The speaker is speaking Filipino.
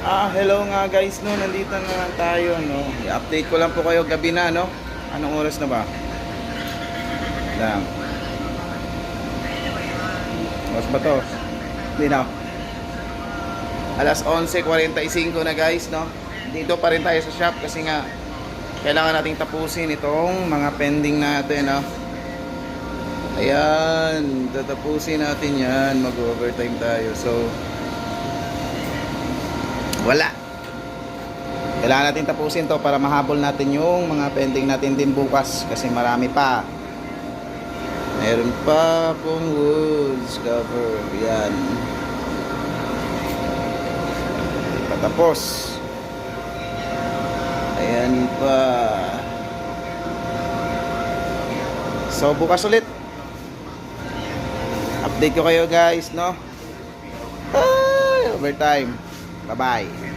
Hello nga guys, no, nandito na lang tayo, no. I-update ko lang po kayo gabi na, no. Anong oras na ba? Lang. Oras ba to? Hindi na. Alas 11:45 na guys, no. Dito pa rin tayo sa shop kasi nga kailangan nating tapusin itong mga pending natin, no. Ayan, tatapusin natin yan. Mag-overtime tayo. So, wala. Kailangan natin tapusin to para mahabol natin yung mga pending natin din bukas kasi marami pa. Meron pa pong woods cover. Yan. Patapos. Ayan pa. So bukas ulit. Update ko kayo guys, no? Overtime. Bye-bye.